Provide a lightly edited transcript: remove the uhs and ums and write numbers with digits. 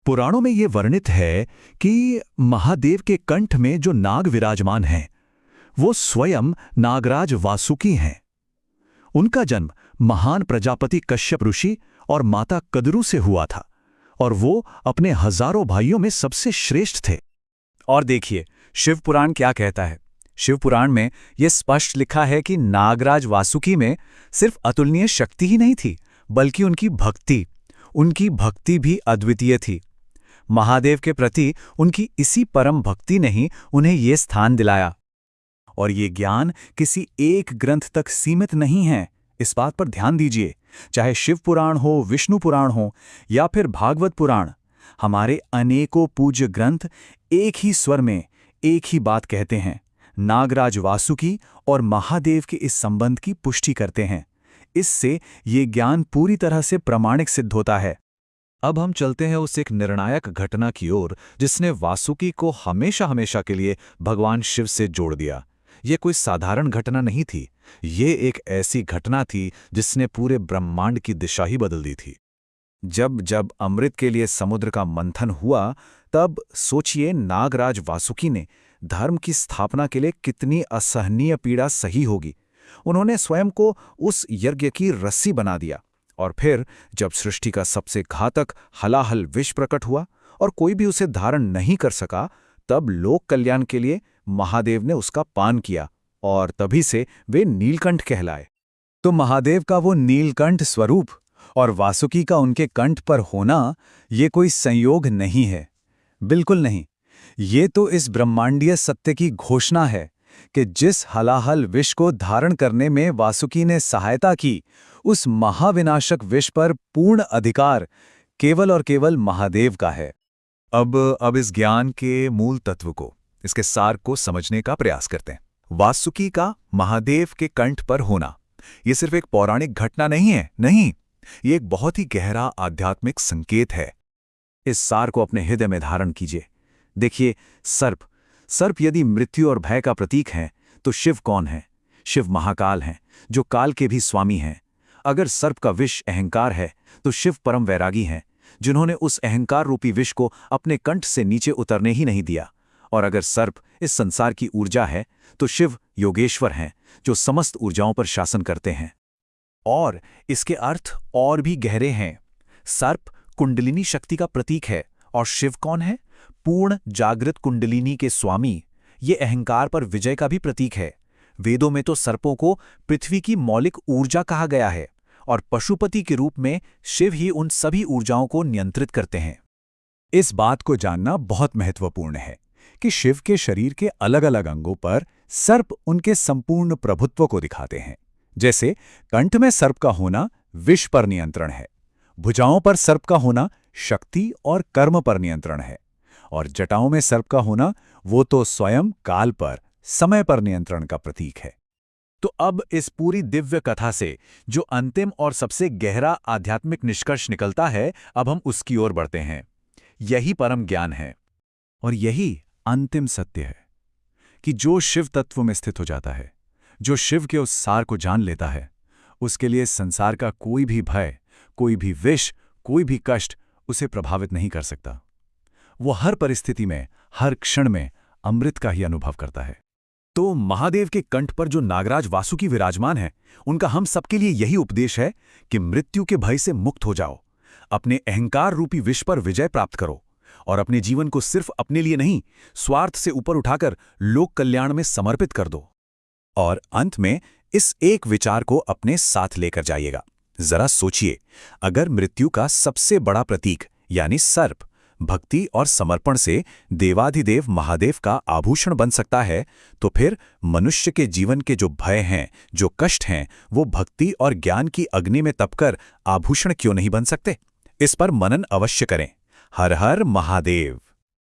पुराणों में ये वर्णित है कि महादेव के कंठ में जो नाग विराजमान हैं, वो स्वयं नागराज वासुकी हैं। उनका जन्म महान प्रजापति कश्यप ऋषि और माता कदरू से हुआ था, और वो अपने हजारों भाइयों में सबसे श्रेष्ठ थे। और देखिए, शिव पुराण क्या कहता है। शिव पुराण में यह स्पष्ट लिखा है कि नागराज वासुकी में सिर्फ अतुलनीय शक्ति ही नहीं थी, बल्कि उनकी भक्ति भी अद्वितीय थी। महादेव के प्रति उनकी इसी परम भक्ति ने ही उन्हें ये स्थान दिलाया। और ये ज्ञान किसी एक ग्रंथ तक सीमित नहीं है, इस बात पर ध्यान दीजिए। चाहे शिव पुराण हो, विष्णु पुराण हो या फिर भागवत पुराण, हमारे अनेकों पूज्य ग्रंथ एक ही स्वर में एक ही बात कहते हैं। नागराज वासुकी और महादेव के इस संबंध की पुष्टि करते हैं। इससे ये ज्ञान पूरी तरह से प्रामाणिक सिद्ध होता है। अब हम चलते हैं उस एक निर्णायक घटना की ओर जिसने वासुकी को हमेशा हमेशा के लिए भगवान शिव से जोड़ दिया। ये कोई साधारण घटना नहीं थी, ये एक ऐसी घटना थी जिसने पूरे ब्रह्मांड की दिशा ही बदल दी थी। जब अमृत के लिए समुद्र का मंथन हुआ, तब सोचिए नागराज वासुकी ने धर्म की स्थापना के लिए कितनी असहनीय पीड़ा सही होगी। उन्होंने स्वयं को उस यज्ञ की रस्सी बना दिया, और फिर जब सृष्टि का सबसे घातक हलाहल विष प्रकट हुआ और कोई भी उसे धारण नहीं कर सका, तब लोक कल्याण के लिए महादेव ने उसका पान किया, और तभी से वे नीलकंठ कहलाए। तो महादेव का वो नीलकंठ स्वरूप और वासुकी का उनके कंठ पर होना, ये कोई संयोग नहीं है, बिल्कुल नहीं। ये तो इस ब्रह्मांडीय सत्य की घोषणा है कि जिस हलाहल विष को धारण करने में वासुकी ने सहायता की, उस महाविनाशक विष पर पूर्ण अधिकार केवल और केवल महादेव का है। अब इस ज्ञान के मूल तत्व को, इसके सार को समझने का प्रयास करते हैं। वासुकी का महादेव के कंठ पर होना, ये सिर्फ एक पौराणिक घटना नहीं है, नहीं, ये एक बहुत ही गहरा आध्यात्मिक संकेत है। इस सार को अपने हृदय में धारण कीजिए। देखिए, सर्प यदि मृत्यु और भय का प्रतीक है, तो शिव कौन है? शिव महाकाल हैं, जो काल के भी स्वामी हैं। अगर सर्प का विष अहंकार है, तो शिव परम वैरागी हैं, जिन्होंने उस अहंकार रूपी विष को अपने कंठ से नीचे उतरने ही नहीं दिया। और अगर सर्प इस संसार की ऊर्जा है, तो शिव योगेश्वर हैं, जो समस्त ऊर्जाओं पर शासन करते हैं। और इसके अर्थ और भी गहरे हैं। सर्प कुंडलिनी शक्ति का प्रतीक है, और शिव कौन है? पूर्ण जागृत कुंडलिनी के स्वामी। ये अहंकार पर विजय का भी प्रतीक है। वेदों में तो सर्पों को पृथ्वी की मौलिक ऊर्जा कहा गया है, और पशुपति के रूप में शिव ही उन सभी ऊर्जाओं को नियंत्रित करते हैं। इस बात को जानना बहुत महत्वपूर्ण है कि शिव के शरीर के अलग अलग अंगों पर सर्प उनके संपूर्ण प्रभुत्व को दिखाते हैं। जैसे कंठ में सर्प का होना विष पर नियंत्रण है, भुजाओं पर सर्प का होना शक्ति और कर्म पर नियंत्रण है, और जटाओं में सर्प का होना वो तो स्वयं काल पर, समय पर नियंत्रण का प्रतीक है। तो अब इस पूरी दिव्य कथा से जो अंतिम और सबसे गहरा आध्यात्मिक निष्कर्ष निकलता है, अब हम उसकी ओर बढ़ते हैं। यही परम ज्ञान है, और यही अंतिम सत्य है कि जो शिव तत्व में स्थित हो जाता है, जो शिव के उस सार को जान लेता है, उसके लिए संसार का कोई भी भय, कोई भी विष, कोई भी कष्ट उसे प्रभावित नहीं कर सकता। वो हर परिस्थिति में, हर क्षण में अमृत का ही अनुभव करता है। तो महादेव के कंठ पर जो नागराज वासुकी विराजमान है, उनका हम सबके लिए यही उपदेश है कि मृत्यु के भय से मुक्त हो जाओ, अपने अहंकार रूपी विष पर विजय प्राप्त करो, और अपने जीवन को सिर्फ अपने लिए नहीं, स्वार्थ से ऊपर उठाकर लोक कल्याण में समर्पित कर दो। और अंत में इस एक विचार को अपने साथ लेकर जाइएगा। जरा सोचिए, अगर मृत्यु का सबसे बड़ा प्रतीक यानी सर्प भक्ति और समर्पण से देवाधिदेव महादेव का आभूषण बन सकता है, तो फिर मनुष्य के जीवन के जो भय हैं, जो कष्ट हैं, वो भक्ति और ज्ञान की अग्नि में तपकर आभूषण क्यों नहीं बन सकते? इस पर मनन अवश्य करें। हर हर महादेव।